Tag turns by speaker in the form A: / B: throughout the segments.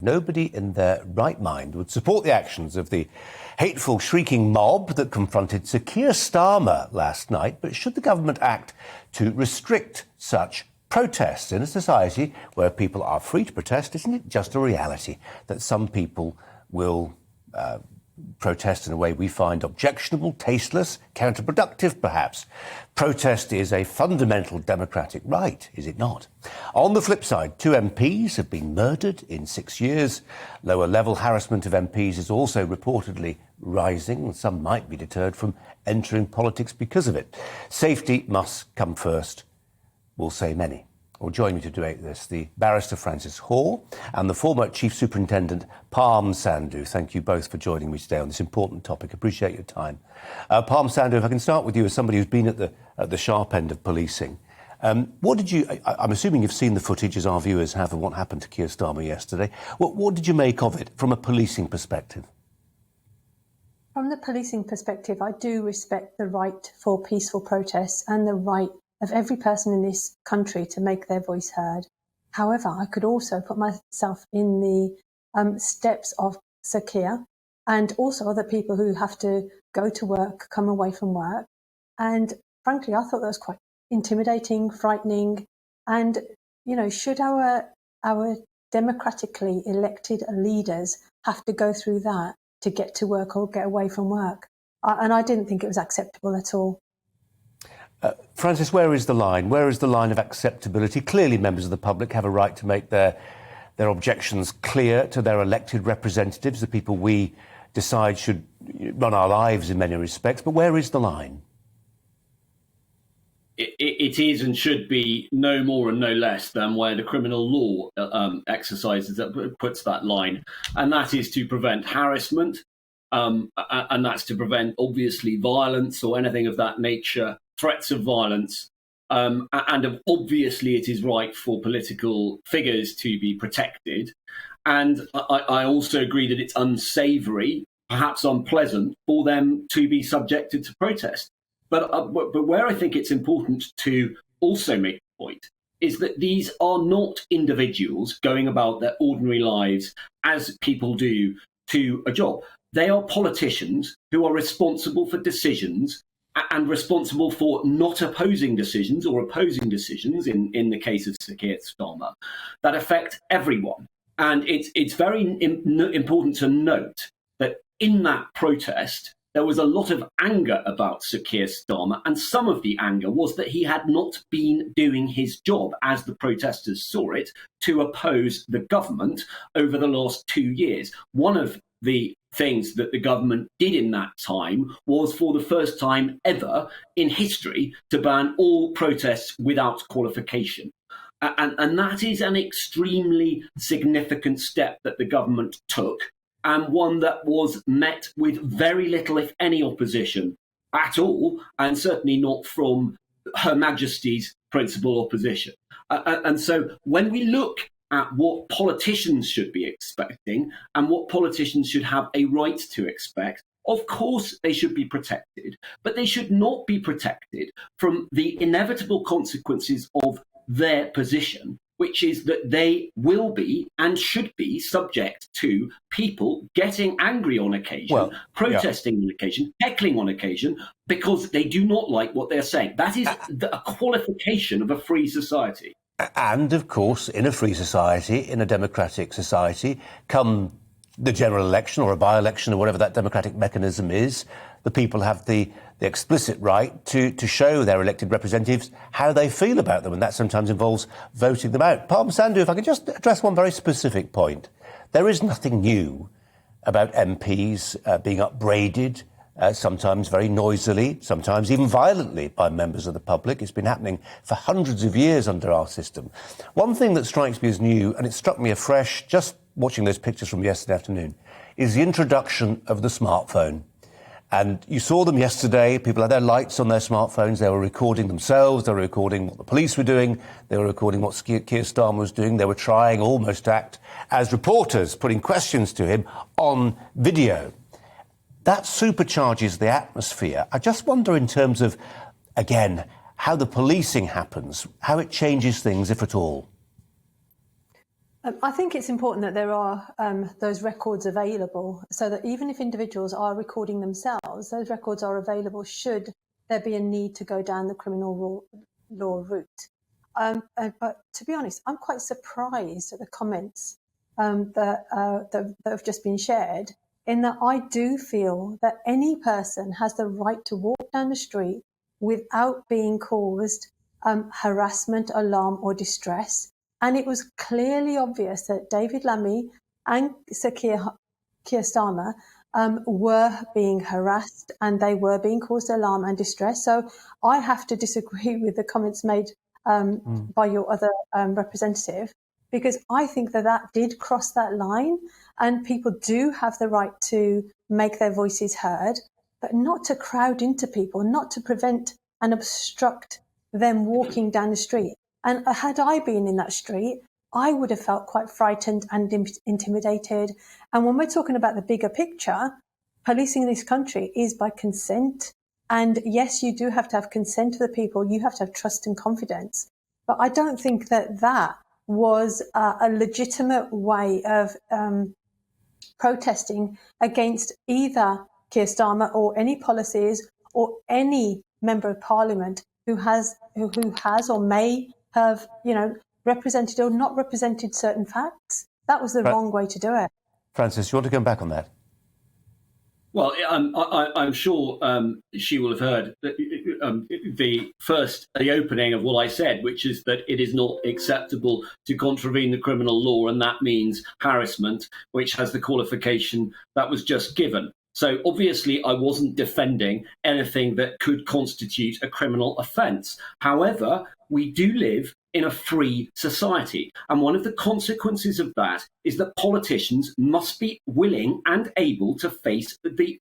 A: Nobody in their right mind would support the actions of the hateful, shrieking mob that confronted Sir Keir Starmer last night. But should the government act to restrict such protests in a society where people are free to protest? Isn't it just a reality that some people will protest in a way we find objectionable, tasteless, counterproductive, perhaps? Protest is a fundamental democratic right, is it not? On the flip side, 2 MPs have been murdered in 6 years. Lower-level harassment of MPs is also reportedly rising, and some might be deterred from entering politics because of it. Safety must come first, will say many. Well, join me to debate this, the Barrister Francis Hoar and the former Chief Superintendent Parm Sandhu. Thank you both for joining me today on this important topic. Appreciate your time. Parm Sandhu, if I can start with you as somebody who's been at the sharp end of policing. What did you? I'm assuming you've seen the footage, as our viewers have, of what happened to Keir Starmer yesterday. What did you make of it from a policing perspective?
B: From the policing perspective, I do respect the right for peaceful protests and the right of every person in this country to make their voice heard. However, I could also put myself in the steps of Sir Keir and also other people who have to go to work, come away from work. And frankly, I thought that was quite intimidating, frightening. And, you know, should our democratically elected leaders have to go through that to get to work or get away from work? And I didn't think it was acceptable at all.
A: Francis, where is the line? Where is the line of acceptability? Clearly, members of the public have a right to make their objections clear to their elected representatives, the people we decide should run our lives in many respects. But where is the line?
C: It is and should be no more and no less than where the criminal law puts that line, and that is to prevent harassment, and that's to prevent, obviously, violence or anything of that nature, threats of violence, and obviously it is right for political figures to be protected. And I also agree that it's unsavoury, perhaps unpleasant, for them to be subjected to protest. But where I think it's important to also make the point is that these are not individuals going about their ordinary lives as people do to a job. They are politicians who are responsible for decisions and responsible for not opposing decisions or opposing decisions, in the case of Sir Keir Starmer, that affect everyone. And it's very important to note that in that protest, there was a lot of anger about Sir Keir Starmer, and some of the anger was that he had not been doing his job, as the protesters saw it, to oppose the government over the last 2 years. One of the things that the government did in that time was, for the first time ever in history, to ban all protests without qualification. And that is an extremely significant step that the government took, and one that was met with very little, if any, opposition at all, and certainly not from Her Majesty's principal opposition. And so when we look at what politicians should be expecting and what politicians should have a right to expect, of course they should be protected, but they should not be protected from the inevitable consequences of their position, which is that they will be and should be subject to people getting angry on occasion, protesting on occasion, heckling on occasion, because they do not like what they're saying. That is a qualification of a free society.
A: And, of course, in a free society, in a democratic society, come the general election or a by-election or whatever that democratic mechanism is, the people have the explicit right to show their elected representatives how they feel about them, and that sometimes involves voting them out. Parm Sandhu, if I could just address one very specific point. There is nothing new about MPs being upbraided, sometimes very noisily, sometimes even violently, by members of the public. It's been happening for hundreds of years under our system. One thing that strikes me as new, and it struck me afresh just watching those pictures from yesterday afternoon, is the introduction of the smartphone. And you saw them yesterday. People had their lights on their smartphones. They were recording themselves. They were recording what the police were doing. They were recording what Keir Starmer was doing. They were trying almost to act as reporters, putting questions to him on video. That supercharges the atmosphere. I just wonder, in terms of, again, how the policing happens, how it changes things, if at all.
B: I think it's important that there are those records available so that even if individuals are recording themselves, those records are available should there be a need to go down the criminal law route. But to be honest, I'm quite surprised at the comments that have just been shared, in that I do feel that any person has the right to walk down the street without being caused harassment, alarm or distress. And it was clearly obvious that David Lammy and Sir Keir Starmer were being harassed and they were being caused alarm and distress. So I have to disagree with the comments made by your other representative, because I think that did cross that line, and people do have the right to make their voices heard, but not to crowd into people, not to prevent and obstruct them walking down the street. And had I been in that street, I would have felt quite frightened and intimidated. And when we're talking about the bigger picture, policing in this country is by consent. And yes, you do have to have consent of the people. You have to have trust and confidence. But I don't think that was a legitimate way of protesting against either Keir Starmer or any policies or any member of parliament who has or may have, represented or not represented certain facts. That was the wrong way to do it.
A: Francis, you want to come back on that?
C: Well, I'm sure she will have heard the opening of what I said, which is that it is not acceptable to contravene the criminal law, and that means harassment, which has the qualification that was just given. So obviously, I wasn't defending anything that could constitute a criminal offence. However, we do live in a free society. And one of the consequences of that is that politicians must be willing and able to face the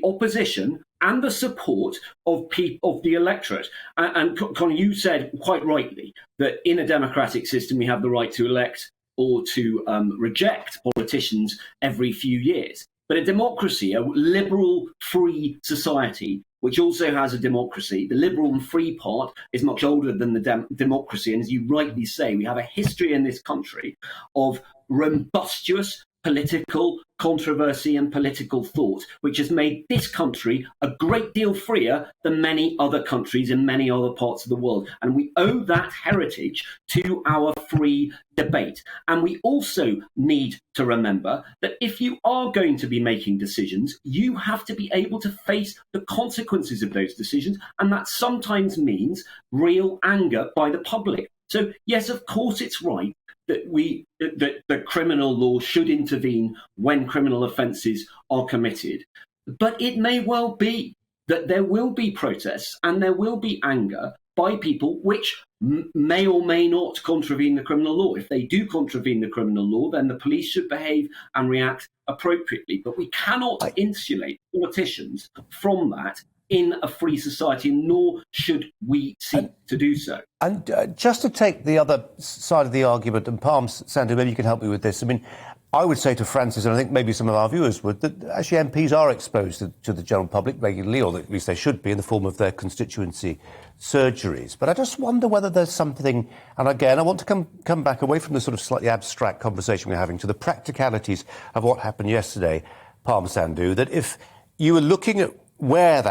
C: opposition and the support of the electorate. And Conor, you said quite rightly that in a democratic system, we have the right to elect or to reject politicians every few years. But a democracy, a liberal, free society, which also has a democracy, the liberal and free part is much older than the democracy. And as you rightly say, we have a history in this country of rumbustious political controversy and political thought, which has made this country a great deal freer than many other countries in many other parts of the world. And we owe that heritage to our free debate. And we also need to remember that if you are going to be making decisions, you have to be able to face the consequences of those decisions. And that sometimes means real anger by the public. So, yes, of course, it's right that the criminal law should intervene when criminal offences are committed. But it may well be that there will be protests and there will be anger by people which may or may not contravene the criminal law. If they do contravene the criminal law, then the police should behave and react appropriately. But we cannot insulate politicians from that in a free society, nor should we seek to do so.
A: And just to take the other side of the argument, and Parm Sandhu, maybe you can help me with this. I mean, I would say to Francis, and I think maybe some of our viewers would, that actually MPs are exposed to the general public regularly, or at least they should be, in the form of their constituency surgeries. But I just wonder whether there's something, and again, I want to come back away from the sort of slightly abstract conversation we're having to the practicalities of what happened yesterday, Parm Sandhu, that if you were looking at where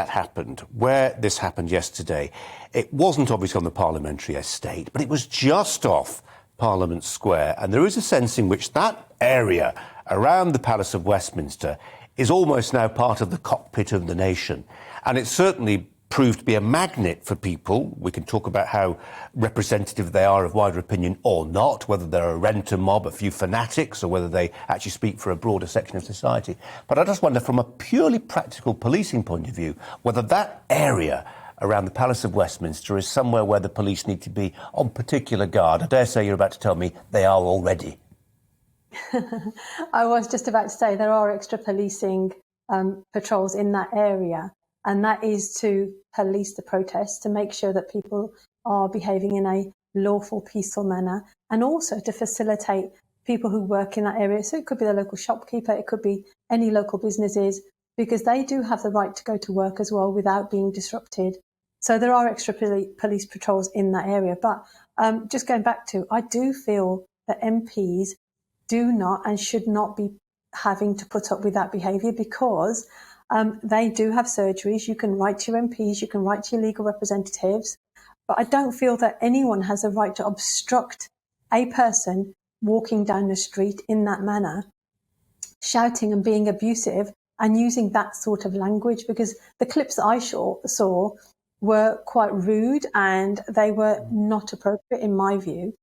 A: this happened yesterday, it wasn't obviously on the parliamentary estate, but it was just off Parliament Square. And there is a sense in which that area around the Palace of Westminster is almost now part of the cockpit of the nation. And it certainly proved to be a magnet for people. We can talk about how representative they are of wider opinion or not, whether they're a renter mob, a few fanatics, or whether they actually speak for a broader section of society. But I just wonder, from a purely practical policing point of view, whether that area around the Palace of Westminster is somewhere where the police need to be on particular guard. I dare say you're about to tell me they are already.
B: I was just about to say there are extra policing patrols in that area, and that is to police the protests, to make sure that people are behaving in a lawful, peaceful manner, and also to facilitate people who work in that area. So it could be the local shopkeeper, it could be any local businesses, because they do have the right to go to work as well without being disrupted. So there are extra police patrols in that area. But just going back to, I do feel that MPs do not and should not be having to put up with that behaviour, because they do have surgeries. You can write to your MPs, you can write to your legal representatives, but I don't feel that anyone has a right to obstruct a person walking down the street in that manner, shouting and being abusive and using that sort of language, because the clips that I saw were quite rude and they were not appropriate in my view.